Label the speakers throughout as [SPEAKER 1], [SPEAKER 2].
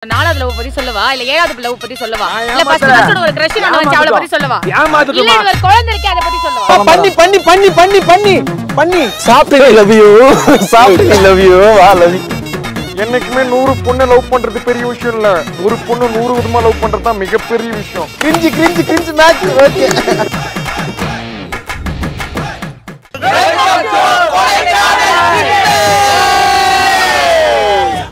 [SPEAKER 1] நாலாவது லவ் பத்தி சொல்லவா இல்ல ஏழாவது லவ் பத்தி சொல்லவா இல்ல ஃபர்ஸ்ட் ஃபர்ஸ்ட் ஒரு கிரஷ் வந்து அவளை பத்தி சொல்லவா இல்ல ஒரு குழந்தை இருக்கே அத பத்தி சொல்லவா பண்ணி
[SPEAKER 2] சாப்பிட்டு லவ் யூ சாப்பிட்டு லவ் யூ வா லவ் யூ.
[SPEAKER 3] என்னைக்குமே 100 பொண்ணை லவ் பண்றது பெரிய விஷயம் இல்ல, ஒரு பொண்ணு 100 விதமா லவ் பண்றது தான் மிகப்பெரிய விஷயம்.
[SPEAKER 2] Cringe match okay.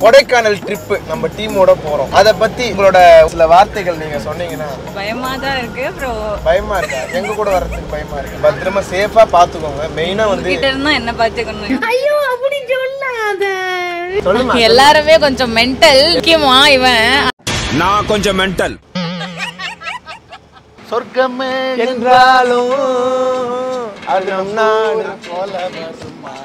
[SPEAKER 2] Kodaikanal trip நம்ம டீமோட போறோம். அத பத்தி உங்களோட சில வார்த்தைகள் நீங்க சொன்னீங்கன்னா.
[SPEAKER 4] பயமா தான் இருக்கு ப்ரோ.
[SPEAKER 2] பயமா இருக்கா? எங்க கூட வரதுக்கு பயமா இருக்கு. பத்திரமா சேஃபா பாத்துக்கோங்க. மெயினா வந்து
[SPEAKER 4] கிட்ட இருந்தா என்ன பாத்துக்கணும்.
[SPEAKER 1] ஐயோ அப்படி சொல்லாத.
[SPEAKER 2] சொல்லுமா.
[SPEAKER 1] எல்லாரும் கொஞ்சம் மெண்டல். முக்கியமா இவன்
[SPEAKER 5] நான் கொஞ்சம் மெண்டல்.
[SPEAKER 2] சொர்க்கமே என்றாலும் அது நம் நாடு போல வருமா.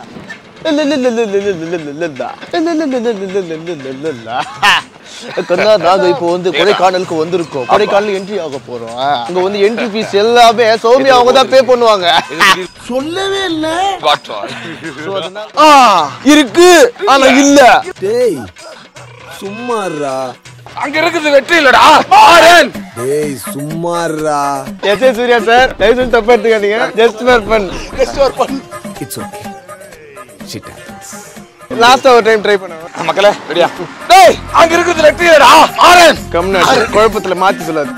[SPEAKER 2] நாங்க இப்போ வந்து கொடைக்கானலுக்கு வந்திருக்கோம். கொடைக்கானல் என்ட்ரி ஆக போறோம். அங்க வந்து என்ட்ரி ஃபீஸ் எல்லாமே சௌமியா அவங்க தான் பே பண்ணுவாங்க. சொல்லவே இல்ல இருக்கு ஆனா இல்ல.
[SPEAKER 5] டேய் சும்மாறா,
[SPEAKER 3] அங்க இருக்குது வெற்றி இல்லடா மாறன்.
[SPEAKER 5] டேய் சும்மாறா.
[SPEAKER 2] எஸ் சூர்யா சார் லைசன்ஸ் தப்பா எடுத்துக்காதீங்க. Just for fun.
[SPEAKER 5] It's okay. Shit happens.
[SPEAKER 2] Last ஒரு டைம் ட்ரை பண்ணுங்க
[SPEAKER 3] மக்களே. ரெடியா? டேய் அங்க இருக்குது வெற்றி இல்லடா மாறன்.
[SPEAKER 2] கம்னாட் குழப்பத்துல மாத்தி சொல்லாது.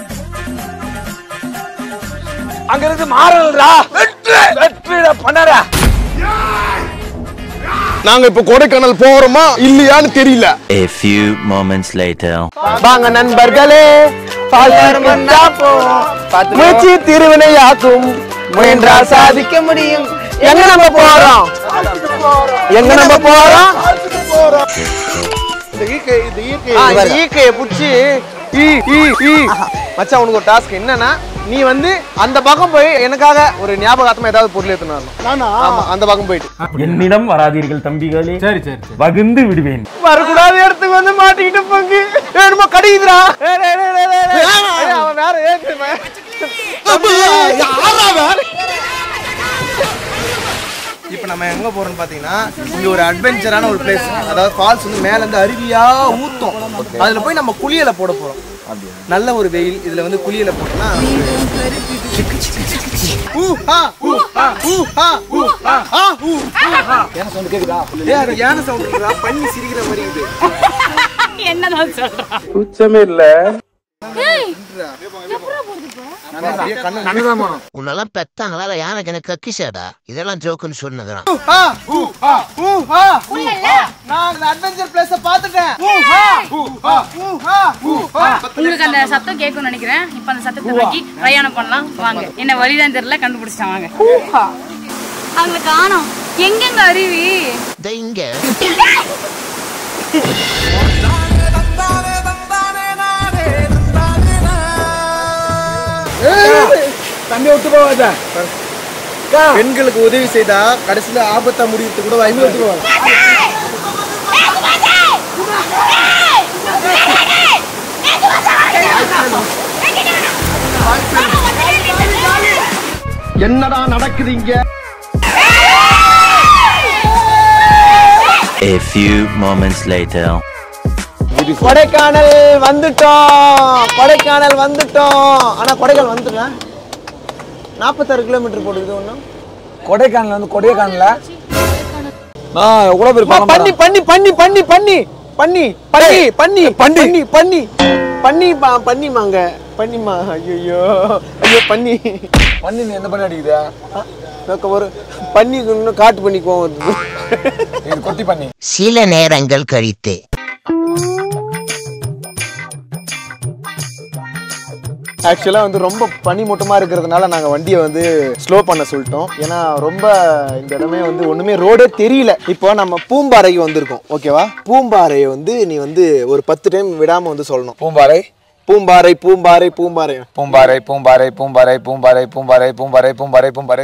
[SPEAKER 3] அங்க இருக்குது மாறன்டா. வெற்றிடா பண்ணடா.
[SPEAKER 2] நாங்க இப்ப கொடைக்கானல் போறோமா இல்லையான்னு தெரியல.
[SPEAKER 6] A few moments later.
[SPEAKER 2] வாங்க நண்பர்களே முயற்சி திருவினையாக்கும் முயன்றால் சாதிக்க முடியும். எங்க நம்ம போறோம்? இந்த ஈக்கையை புடிச்சு மச்சான் உனக்கு ஒரு டாஸ்க் என்னன்னா, நீ வந்து அந்த பக்கம் போய் எனக்காக ஒரு ஞாபகார்த்தமா ஏதாவது பொருள் எடுத்துன்னு வரணும். ஆமா அந்த பக்கம் போயிட்டு
[SPEAKER 7] என்னிடம் வராதீர்கள் தம்பிகளே. சரி வகுந்து விடுவேன்.
[SPEAKER 2] வரக்கூடாத இடத்துக்கு வந்து மாட்டிக்கிட்டு பங்கு வேணுமா கடிக்குதுடா. அவன் வேற ஏத்துவேன். இப்போ நம்ம எங்க போறோம்னு பாத்தீங்கன்னா, இங்க ஒரு அட்வென்ச்சரான ஒரு பிளேஸ். அதாவது ஃபால்ஸ் வந்து மேல இருந்து அருவியா ஊத்தும். அதுல போய் நம்ம குளியல போட போறோம். நல்ல ஒரு வெயில். இதுல வந்து குளியல போட்டோம்னா யானை சவுண்ட் கேக்குதா? பண்ணி சிரிக்கிற மாதிரி இது
[SPEAKER 1] என்னதான் சொல்றான்?
[SPEAKER 3] உச்சமே இல்ல.
[SPEAKER 8] உன்னெல்லாம் பெத்தாங்களா யானைக்கு எனக்கு கக்கிசாடா? இதெல்லாம் ஜோக்குன்னு சொன்னதுதான்.
[SPEAKER 1] உங்களுக்கு அந்த சத்தம் கேட்கும்னு நினைக்கிறேன். இப்ப அந்த சத்தத்தை நோக்கி பிரயாணம் பண்ணலாம் வாங்க. என்ன வழிதான் தெரியல, கண்டுபிடிச்சிட்டாங்க. அங்க காணோம். எங்கெங்க அருவி?
[SPEAKER 8] இங்க
[SPEAKER 2] தம்பி விட்டு போவாத. பெண்களுக்கு உதவி செய்தா கடைசியில ஆபத்தா முடியறது கூட வாங்கி விட்டு போவாங்க. என்னடா நடக்குது இங்க?
[SPEAKER 6] A few moments later.
[SPEAKER 2] Kodaikanal வந்துட்டோம். ஆனா கொடைக்கானல் வந்துட்டோம். 46 கிலோமீட்டர் போடுது. ஒண்ணும்
[SPEAKER 7] கொடைக்கானல் வந்து கொடைக்கானல்ல நான் எவ்வளவு பேர்
[SPEAKER 2] பண்ணி பண்ணிமாங்க பண்ணிமா. ஐயோ பண்ணி
[SPEAKER 7] எந்த பண்ணி அடிக்குதா?
[SPEAKER 2] ஒரு பண்ணி காட்டு பண்ணிக்குவோம்.
[SPEAKER 7] இது கொத்தி பண்ணி.
[SPEAKER 8] சில நேரங்கள் கழித்து
[SPEAKER 2] ஆக்சுவலா வந்து ரொம்ப பனிமூட்டமா இருக்கிறதுனால நாங்க வண்டியை வந்து ஸ்லோ பண்ண சொல்லிட்டோம். ஏன்னா ரொம்ப இந்த இடமே வந்து ஒண்ணுமே ரோடே தெரியல. இப்போ நம்ம பூம்பாறைக்கு வந்திருக்கோம். ஓகேவா? பூம்பாறையை வந்து நீ வந்து ஒரு 10 டைம் விடாம வந்து சொல்லணும்.
[SPEAKER 7] பூம்பாறை
[SPEAKER 2] பூம்பாறை பூம்பாறை பூம்பாறை
[SPEAKER 7] பூம்பாறை பூம்பாறை பூம்பாறை பூம்பாறை பூம்பாறை பூம்பாறை பூம்பாறை பூம்பாறை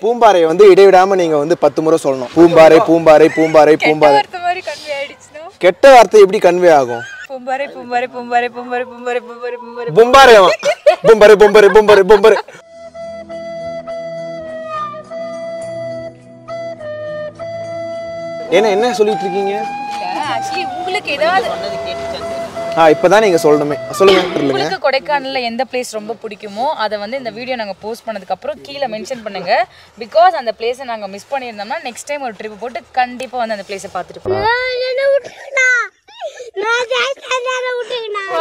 [SPEAKER 2] பூம்பாறையை வந்து இடைவிடாம நீங்க வந்து 10 முறை சொல்லணும். பூம்பாறை பூம்பாறை பூம்பாறை பூம்பாறை. கெட்ட வார்த்தை எப்படி கன்வே ஆகும்?
[SPEAKER 4] பூம்பாறை பூம்பாறை பூம்பாறை பூம்பாறை பூம்பாறை பூம்பாறை பூம்பாறை
[SPEAKER 2] பூம்பாறை பூம்பாறை பூம்பாறை பூம்பாறை பூம்பாறை என்ன சொல்லிட்டு இருக்கீங்க?
[SPEAKER 4] ஆக்சுவலி உங்களுக்கு ஏதாவது
[SPEAKER 2] இப்பதான் நீங்க சொல்லுங்க.
[SPEAKER 4] உங்களுக்கு கொடைக்கானல்ல எந்த பிளேஸ் ரொம்ப பிடிக்குமோ அதை வந்து இந்த வீடியோ நாங்க போஸ்ட் பண்ணதுக்கு அப்புறம் கீழே மென்ஷன் பண்ணுங்க. பிகாஸ் அந்த பிளேஸை நாங்க மிஸ் பண்ணியிருந்தோம்னா நெக்ஸ்ட் டைம் ஒரு ட்ரிப் போட்டு கண்டிப்பா வந்து அந்த பிளேஸை பார்த்துட்டு போகலாம்.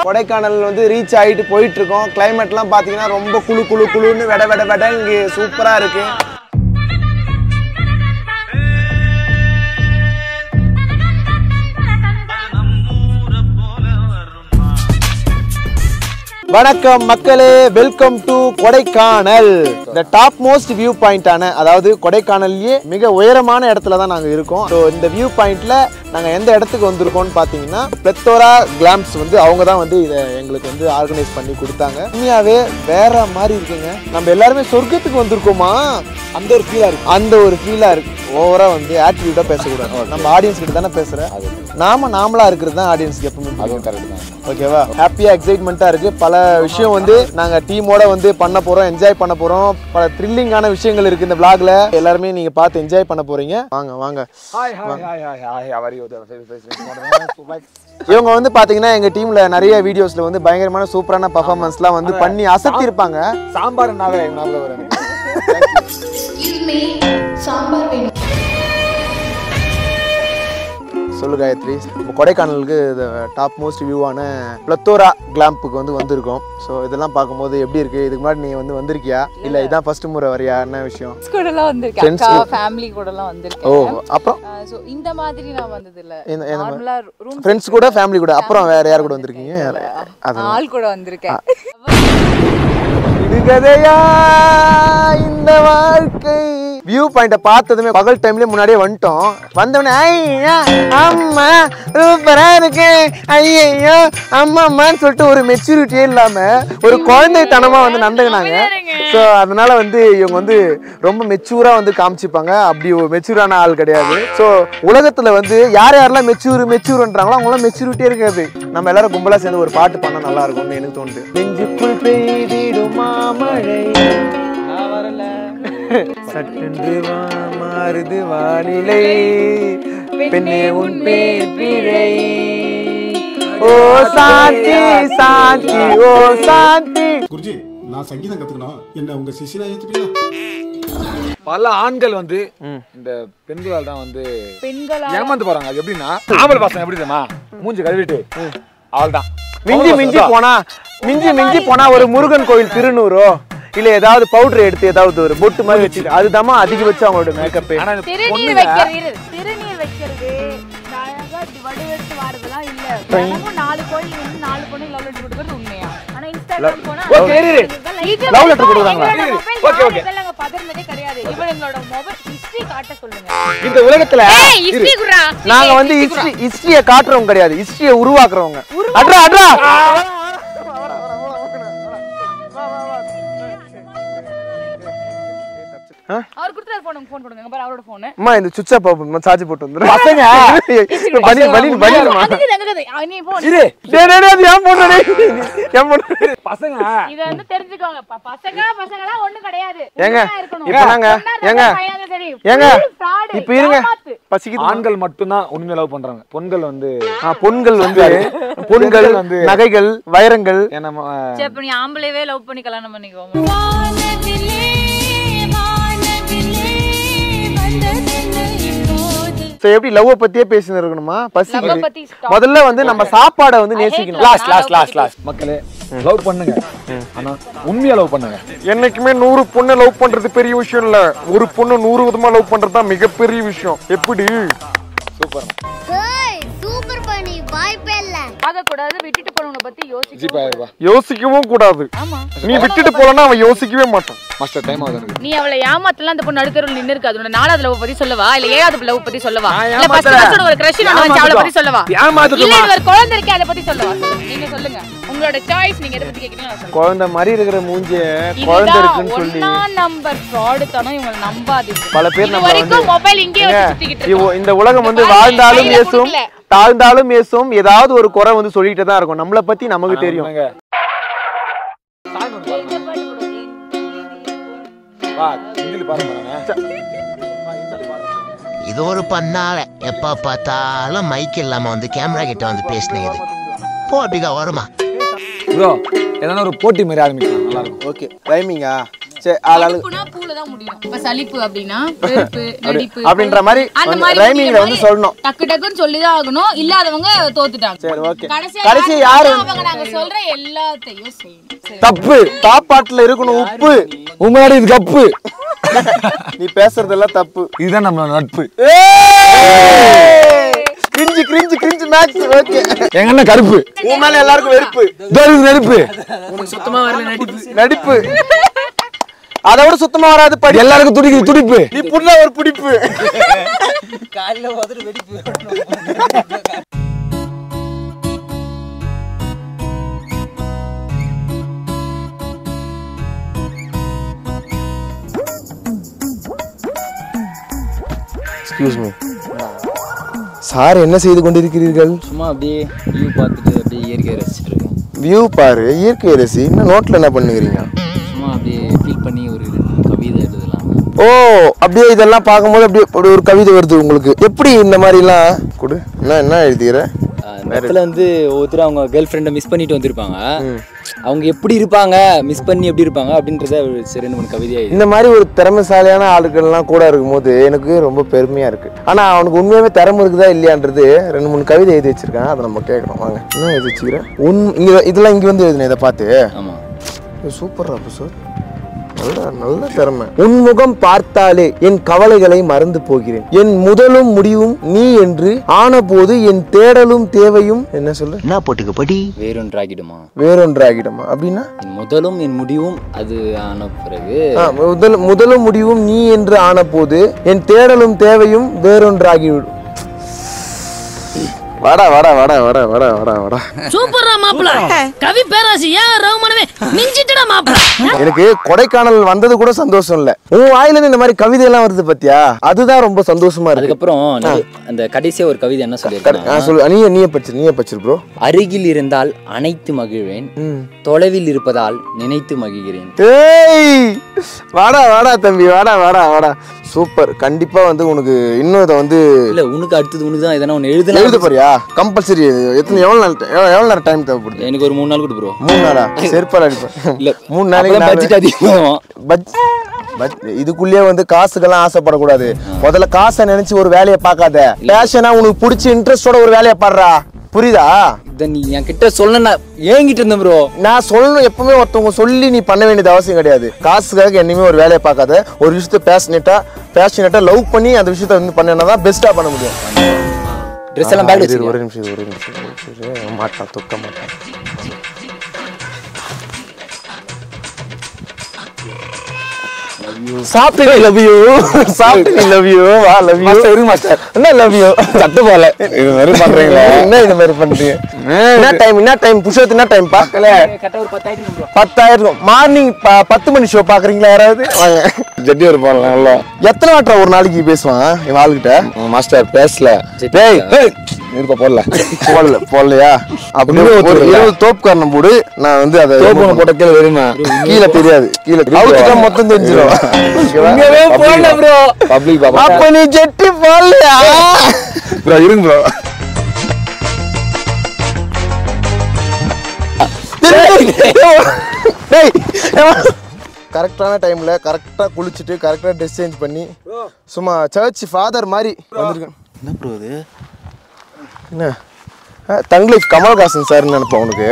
[SPEAKER 2] கொடைக்கானல் வந்து ரீச் ஆகிட்டு போயிட்டு இருக்கோம். கிளைமேட்லாம் பாத்தீங்கன்னா ரொம்ப குளுன்னு வெட இங்க சூப்பரா இருக்கு. வணக்கம் மக்களே, வெல்கம் டு கொடைக்கானல். இந்த டாப் மோஸ்ட் வியூ பாயிண்டான, அதாவது கொடைக்கானல்லையே மிக உயரமான இடத்துல தான் நாங்கள் இருக்கோம். ஸோ இந்த வியூ பாயிண்ட்ல நாங்கள் எந்த இடத்துக்கு வந்திருக்கோம்னு பார்த்தீங்கன்னா பிளத்தோரா கிளாம்ஸ் வந்து அவங்க தான் வந்து இதை எங்களுக்கு வந்து ஆர்கனைஸ் பண்ணி கொடுத்தாங்க. உண்மையாவே வேற மாதிரி இருக்குங்க. நம்ம எல்லாருமே சொர்க்கத்துக்கு வந்திருக்கோமா அந்த ஒரு ஃபீலா இருக்கு. ஓவரா வந்து ஆட்டிடியூடா பேசக்கூடாது. நம்ம ஆடியன்ஸ் கிட்ட தானே பேசுறேன். நாமளா இருக்கிறது தான் ஆடியன்ஸ்க்கு எப்பவுமே அதுவும் கரெக்ட் தான். ஓகேவா? ஹாப்பியா எக்ஸைட்மெண்ட்டா இருக்கு. பல விஷயம் வந்து நாங்க டீமோட வந்து பண்ண போறோம், என்ஜாய் பண்ண போறோம். பல த்ரில்லிங்கான விஷயங்கள் இருக்கு இந்த vlogல. எல்லாருமே நீங்க பார்த்து என்ஜாய் பண்ண போறீங்க. வாங்க. இவங்க வந்து பாத்தீங்கன்னா எங்க டீம்ல நிறைய வீடியோஸ்ல வந்து பயங்கரமான சூப்பரான பெர்ஃபார்மன்ஸ்லாம் வந்து பண்ணி அசத்தி இருப்பாங்க.
[SPEAKER 7] சாம்பார்
[SPEAKER 2] சொல்லு காயத்ரி. நம்ம கொடைக்கானலுக்கு டாப் மோஸ்ட் வியூவான பிளத்தோரா கிளாம்புக்கு வந்து வந்திருக்கோம். ஸோ இதெல்லாம் பார்க்கும்போது எப்படி இருக்கு? இதுக்கு முன்னாடி நீ வந்து வந்திருக்கியா இல்ல இதான் ஃபர்ஸ்ட் முறை வரியா? என்ன விஷயம்?
[SPEAKER 4] கூடலாம் வந்திருக்கேன், அக்கா ஃபேமிலி கூடலாம் வந்திருக்கேன்.
[SPEAKER 2] ஓ, அப்புறம்
[SPEAKER 4] சோ இந்த மாதிரி நான் வந்தது இல்ல.
[SPEAKER 2] நார்மலா ரூம் ஃப்ரெண்ட்ஸ் கூட ஃபேமிலி கூட. அப்புறம் வேற யார் கூட வந்திருக்கீங்க?
[SPEAKER 4] ஆள் கூட வந்திருக்கேன்.
[SPEAKER 2] இதுகதையா இந்த வாழ்க்கை. வியூ பாயிண்ட பார்த்ததுமே பகல் டைம்ல முன்னாடியே வந்துட்டோம். வந்தவனே ஐயா அம்மா சூப்பரா இருக்கு, ஐயோ அம்மான்னு சொல்லிட்டு ஒரு மெச்சூரிட்டியே இல்லாம ஒரு குழந்தைத்தனமா வந்து நடந்துக்கினாங்க. ஸோ அதனால வந்து இவங்க வந்து ரொம்ப மெச்சூரா வந்து காமிச்சிப்பாங்க. அப்படி ஒரு மெச்சூரான ஆள் கிடையாது. ஸோ உலகத்துல வந்து யாரெல்லாம் மெச்சூர்ன்றாங்களோ அவங்களாம் மெச்சூரிட்டியே இருக்காது. நம்ம எல்லாரும் கும்பலா சேர்ந்து ஒரு பாட்டு பண்ணா நல்லா இருக்கும்னு எனக்கு தோணுது. நெஞ்சுக்குள் பெய்திடும் மாமழை சட்டென்று மாறுது வானிலை, பெண்ணே உன் பேர் பிழை, ஓ சாந்தி சாந்தி ஓ சாந்தி.
[SPEAKER 9] குருஜி, நான் சங்கீதம் கத்துக்கணும், என்ன உங்க சிஷ்யனா ஏத்துப்பீங்களா?
[SPEAKER 7] பல ஆண்கள் வந்து இந்த பெண்களால் தான் வந்து ஏமாந்து போறாங்க. அது எப்படின்னா ஆம்பளை பசங்க எப்படி தெரியுமா, மூஞ்சி கழுவிட்டு அவள் தான்
[SPEAKER 2] மிஞ்சி போனா ஒரு முருகன் கோயில் திருநூறோ இல்ல ஏதாவது பவுடர் எடுத்து ஏதாவது ஒரு பொட்டு மாதிரி வச்சுட்டு அதுதான் அதிகபட்சம் அவங்களோட மேக்கப்.
[SPEAKER 1] திருநீர் வைக்கிறது வடிவெடுத்து வரதெல்லாம் இல்ல. தினமும் 4 கோயில் வந்து 4 பொண்ணு லவ் லெட்டர் கொடுக்கிறது உண்மையா? ஆனா இன்ஸ்டாகிராம் போனா
[SPEAKER 2] லவ் லெட்டர் கொடுக்குறாங்க.
[SPEAKER 1] ஓகே இதெல்லாம் பதறதே கிடையாது. இவங்களோட மொபைல் ஹிஸ்டரி காட்ட சொல்லுங்க.
[SPEAKER 2] இந்த உலகத்துல
[SPEAKER 1] ஹிஸ்டரி குறா
[SPEAKER 2] நாங்க வந்து ஹிஸ்டரியை காட்டுறவங்க கிடையாது, ஹிஸ்டரியை உருவாக்குறவங்க. அட்ரா
[SPEAKER 1] அவர் கொடுத்த ஃபோன் கொடுங்க பாரு, அவரோட ஃபோன்.
[SPEAKER 2] அம்மா இந்த சுவிட்ச் ஆஃப் ஆகும், சார்ஜ் போட்டு வந்துரு. பசங்க பனிமா
[SPEAKER 1] நீ போன்
[SPEAKER 2] இரு டேய் ஏன் போடுறே
[SPEAKER 7] பசங்க
[SPEAKER 1] இத வந்து தெரிஞ்சுக்கோங்க. பசங்களா ஒண்ணு கிடையாது.
[SPEAKER 2] இப்போ நாங்க இப்போ இருங்க பசிக்குது.
[SPEAKER 7] ஆண்கள் மட்டும் தான் உண்மையா லவ் பண்றாங்க. பொண்கள் வந்து
[SPEAKER 2] பொண்கள் வந்து நகைகள் வைரங்கள்
[SPEAKER 7] என்ன
[SPEAKER 4] சே அப்ப நீ ஆம்பளைவே லவ் பண்ணி கல்யாணம் பண்ணிக்கோங்க.
[SPEAKER 2] எப்படி லவ் பத்தியே பேசிட்டு இருக்கணுமா? முதல்ல வந்து நம்ம சாப்பாடை வந்து நேசிக்கணும்.
[SPEAKER 7] லாஸ்ட் மக்களே லவ் பண்ணுங்க, ஆனா உண்மையா லவ் பண்ணுங்க.
[SPEAKER 3] என்னைக்குமே 100 பொண்ணை லவ் பண்றது பெரிய விஷயம் இல்ல, ஒரு பொண்ணு 100 விதமா லவ் பண்றது தான் மிகப்பெரிய விஷயம். எப்படி?
[SPEAKER 7] சூப்பர்
[SPEAKER 10] சூப்பர் பண்ணி வாய்ப்பே இல்ல.
[SPEAKER 1] ஆக கூடாது. விட்டுட்டு போறவங்க பத்தி
[SPEAKER 3] யோசிக்கவும் கூடாது. நீ விட்டுட்டு போலனா அவன் யோசிக்கவே மாட்டான்.
[SPEAKER 7] மாஸ்டர் டைம் ஆகுது.
[SPEAKER 1] நீ அவளை ஏமாத்தலாம். அந்த பொண்ணு நடுத்தருல நின்னு இருக்கு. அதோட 4வது லவ் பத்தி சொல்லவா இல்ல 7வது லவ் பத்தி சொல்லவா இல்ல ஃபர்ஸ்ட் ஒரு கிரஷ் வந்து அவளை பத்தி சொல்லவா இல்ல ஒரு குழந்தை இருக்கே அத பத்தி சொல்லவா? நீங்க சொல்லுங்க, உங்களோட சாய்ஸ். நீங்க எதை பத்தி கேக்குறீங்க? நான் சொல்றேன்.
[SPEAKER 2] குழந்தை மாதிரி இருக்கிற மூஞ்சிய குழந்தை இருக்குன்னு சொல்லி
[SPEAKER 1] நம்பர் ஃப்ராட் தானே. இவங்க நம்பாதீங்க.
[SPEAKER 2] பல பேர் நம்ம
[SPEAKER 1] வரைக்கும் மொபைல் இங்கே வச்சு சுத்திக்கிட்டு இருக்கோம்.
[SPEAKER 2] இந்த உலகம் வந்து வாழ்ந்தாலும் ஏசும் தாழ்ந்தாலும் ஏசும் ஏதாவது ஒரு குறை வந்து சொல்லிட்டே தான் இருக்கும். நம்மளை பத்தி நமக்கு தெரியும்.
[SPEAKER 8] இது ஒரு பண்ணால எப்ப பார்த்தாலும் மைக் இல்லாம வந்து கேமரா கிட்ட வந்து பேசினது போட்டிக்கா வருமா
[SPEAKER 7] ப்ரோ ஏதாவது ஒரு போட்டி மாதிரி ஆரம்பிக்கலாம் நல்லா இருக்கும்.
[SPEAKER 2] ஓகே ரைமிங்கா சரி
[SPEAKER 1] கடுப்புனா பூல தான் முடியும். இப்ப சலிப்பு அப்படினா வெறுப்பு நடிப்பு
[SPEAKER 2] அப்படின்ற மாதிரி ரைமிங்ல வந்து சொல்லணும்.
[SPEAKER 1] டக்கு டக்குன்னு சொல்லி தான் ஆகணும். இல்லாதவங்க தோத்துட்டாங்க.
[SPEAKER 2] சரி ஓகே.
[SPEAKER 1] கடைசி யாரு அவங்க நாங்க சொல்ற எல்லாத்தையும் செய்யணும்.
[SPEAKER 2] தப்பு. சாப்பாட்டுல இருக்கணும் உப்பு.
[SPEAKER 7] உண்மையாடி இது கப்பு.
[SPEAKER 2] நீ பேசுறதெல்லாம் தப்பு.
[SPEAKER 7] இதுதான் நம்ம நட்பு.
[SPEAKER 2] Cringe cringe cringe max okay.
[SPEAKER 7] எங்க அண்ணன் கருப்பு.
[SPEAKER 2] உன் மேல எல்லாருக்கும் வெறுப்பு.
[SPEAKER 7] நடிப்பு.
[SPEAKER 11] உனக்கு சுத்தமா வரல நடிப்பு.
[SPEAKER 2] நடிப்பு. அதோட சுத்தமா வராது படி.
[SPEAKER 7] எல்லாருக்கும் துடிப்பு.
[SPEAKER 2] நீ புள்ள ஒரு புடிப்பு.
[SPEAKER 11] காலையில வந்து வெடிப்பு.
[SPEAKER 2] Excuse me. சார் என்ன செய்து கொண்டிருக்கிறீர்கள்?
[SPEAKER 11] சும்மா அப்படியே வியூ பார்த்துட்டு அப்படியே இயற்கையை ரசிச்சுட்டு இருக்கேன்.
[SPEAKER 2] வியூ பாரு, இயற்கை ரசி. இன்னும் நோட்ல என்ன பண்ணுகிறீங்க?
[SPEAKER 11] சும்மா அப்படியே ஃபீல் பண்ணி ஒரு கவிதை எழுதலாம்.
[SPEAKER 2] ஓ, அப்படியே இதெல்லாம் பார்க்கும்போது அப்படியே ஒரு கவிதை வருது உங்களுக்கு. எப்படி இந்த மாதிரிலாம் கொடு. என்ன எழுதிக்கிற?
[SPEAKER 11] இடத்துல வந்து ஒவ்வொருத்தரும் அவங்க கேர்ள் ஃப்ரெண்டை மிஸ் பண்ணிட்டு வந்திருப்பாங்க. அவங்க எப்படி இருப்பாங்க, மிஸ் பண்ணி எப்படி இருப்பாங்க அப்படின்றத சரி 2 3 கவிதையாக.
[SPEAKER 2] இந்த மாதிரி ஒரு திறமைசாலியான ஆளுக்கள்லாம் கூட இருக்கும்போது எனக்கு ரொம்ப பெருமையா இருக்கு. ஆனா அவனுக்கு உண்மையாவே திறமை இருக்குதா இல்லையான்றது 2 3 கவிதை எழுதி வச்சிருக்கேன். அதை நம்ம கேட்கணும். வாங்க, என்ன எழுதி வச்சுக்கிறேன்? இதெல்லாம் இங்க வந்து எழுதினேன். இதை பார்த்து
[SPEAKER 11] ஆமா
[SPEAKER 2] சூப்பரா சார், நல்ல திறமை. உன்முகம் பார்த்தாலே என் கவலைகளை மறந்து போகிறேன். என் முதலும் முடிவும் நீ என்று ஆன போது என் தேடலும் தேவையும் என்ன சொல்லு?
[SPEAKER 8] என்ன போட்டுக்கு படி
[SPEAKER 11] வேறொன்றாகிடுமா?
[SPEAKER 2] வேறொன்றாகிடுமா அப்படின்னா
[SPEAKER 11] என் முதலும் என் முடிவும் அது ஆன பிறகு
[SPEAKER 2] முதலும் முடிவும் நீ என்று ஆன போது என் தேடலும் தேவையும் வேறொன்றாகிவிடும். வாடா வாடா வாடா வாடா வாடா வாடா வாடா.
[SPEAKER 12] சூப்பரா மாப்ள. கவி பேராசி ஏன் ரவுமனவே மிஞ்சிட்டடா மாப்ள. எனக்கு
[SPEAKER 2] கொடைக்கானல் வந்தது கூட சந்தோஷம் இல்ல. உன் வாயில இருந்து இந்த மாதிரி கவிதை எல்லாம் வருது பாத்தியா? அதுதான் ரொம்ப சந்தோஷமா இருக்கு.
[SPEAKER 11] அதுக்கப்புறம் அந்த கடைசியா ஒரு கவிதை என்ன சொல்லிருக்கேன்?
[SPEAKER 2] சொல்லு. நீயே பச்சு ப்ரோ.
[SPEAKER 11] அருகில் இருந்தால் அனைத்து மகிழ்வேன், தொலைவில் இருப்பதால் நினைத்து மகிழ்கிறேன்.
[SPEAKER 2] ஏய் வாடா வாடா தம்பி, வாடா வாடா வாடா. சூப்பர். கண்டிப்பா வந்து உனக்கு இன்னும் இதை வந்து
[SPEAKER 11] இல்ல உனக்கு அடுத்தது உனக்கு தான் எதனா ஒன்று
[SPEAKER 2] எழுத போறியா? கம்பல்சரி. எவ்வளவு நேரம் டைம் தேவைப்படுது?
[SPEAKER 11] எனக்கு ஒரு 3 நாள் கூட ப்ரோ.
[SPEAKER 2] 3 நாளா? செருப்பால அடிப்பேன்.
[SPEAKER 11] இல்ல
[SPEAKER 2] 3 நாளைக்கு
[SPEAKER 11] பட்ஜெட் அதிகமாகும்.
[SPEAKER 2] இதுக்குள்ளேயே வந்து காசுக்கெல்லாம் ஆசைப்படக்கூடாது. முதல்ல காசை நினைச்சு ஒரு வேலையை பார்க்காத. பேஷனா உனக்கு பிடிச்ச இன்ட்ரெஸ்டோட ஒரு வேலையை பாடுறா. புரியுதா?
[SPEAKER 11] நீ என்கிட்ட சொல்ல ஏங்கிட்டு இருந்தேன் ப்ரோ.
[SPEAKER 2] நான் சொல்லணும். எப்பவுமே ஒருத்தவங்க சொல்லி நீ பண்ண வேண்டியது அவசியம் கிடையாது. காசுக்காக என்னையுமே ஒரு வேலையை பார்க்காத. ஒரு விஷயத்த பேஷனேட்டா லவ் பண்ணி அந்த விஷயத்த வந்து பண்ணதான் பெஸ்டா பண்ண முடியும்.
[SPEAKER 11] ட்ரெஸ் எல்லாம் பேக் வச்சிரு.
[SPEAKER 2] ஒரு நிமிஷம் மாட்டான், தொக்க மாட்டான். சாப்பிட்டு லவ் யூ. சாப்பிட்டு லவ் யூ. வா லவ் யூ. சரி மாஸ்டர். என்ன லவ் யூ? சட்டு போல. இது மாதிரி பண்றீங்களா? என்ன இது மாதிரி பண்றீங்க? என்ன டைம் புஷத்து என்ன டைம் பார்க்கல?
[SPEAKER 11] கரெக்ட்டா ஒரு 10 ஆயிடும் ப்ரோ.
[SPEAKER 2] 10 ஆயிடும். மார்னிங் 10 மணி ஷோ பாக்குறீங்களா யாராவது? வாங்க. ஜட்டி ஒரு போடலாம். நல்லா எத்தனை வாட்டா ஒரு நாளைக்கு பேசுவான் இவன் ஆளுகிட்ட? மாஸ்டர் பேசல. டேய் இருக்க போடலையா? அப்படியே ஒரு 20 தோப்புக்காரன் போடு. நான் வந்து அதை தோப்பு போட்ட கீழே வருமா? கீழே தெரியாது. கீழே மொத்தம் தெரிஞ்சிடும். அப்ப நீ ஜெட்டி போடலையா? இருங்க ப்ரோ. கரெக்டான டைம்ல கரெக்டா குளிச்சுட்டு கரெக்டா ட்ரெஸ் சேஞ்ச் பண்ணி சும்மா சர்ச் ஃபாதர் மாதிரி வந்திருக்கேன். என்ன ப்ரோ இது? என்ன தங்கிலீஷ் கமல்ஹாசன் சார் நினைப்பா உனக்கு?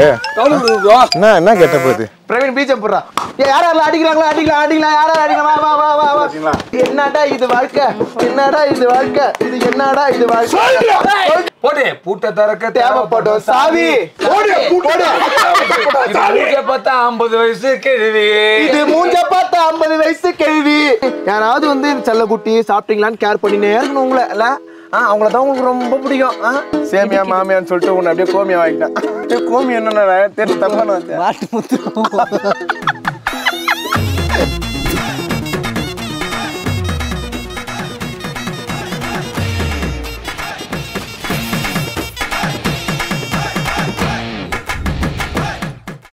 [SPEAKER 2] என்ன கேட்ட போகுது? பிரவீன் பீச்ச போடுறா. யாரெல்லாம் அடிக்கிறாங்களா? அடிக்கலாம். யாரும் அடிக்கலாம். வா வா வா வா. என்னடா இது வாழ்க்கை? இது என்னடா இது வாழ்க்கை?
[SPEAKER 7] போடு பூட்ட தரக்க
[SPEAKER 2] தேவைப்படும் சாவி. போடு.
[SPEAKER 7] மூஞ்ச பார்த்தா 50 வயசு கேள்வி.
[SPEAKER 2] இது மூஞ்ச பார்த்தா 50 வயசு கேள்வி. யாராவது வந்து செல்லக்குட்டி சாப்பிட்டீங்களான்னு கேர் பண்ணினே இருக்கணும் உங்களை இல்ல? அவங்கள தான் உங்களுக்கு ரொம்ப பிடிக்கும். சேமியா மாமியான்னு சொல்லிட்டு உன்னை அப்படியே கோமியா வாங்கிட்டேன். கோமி என்ன தெரிஞ்சு தப்பான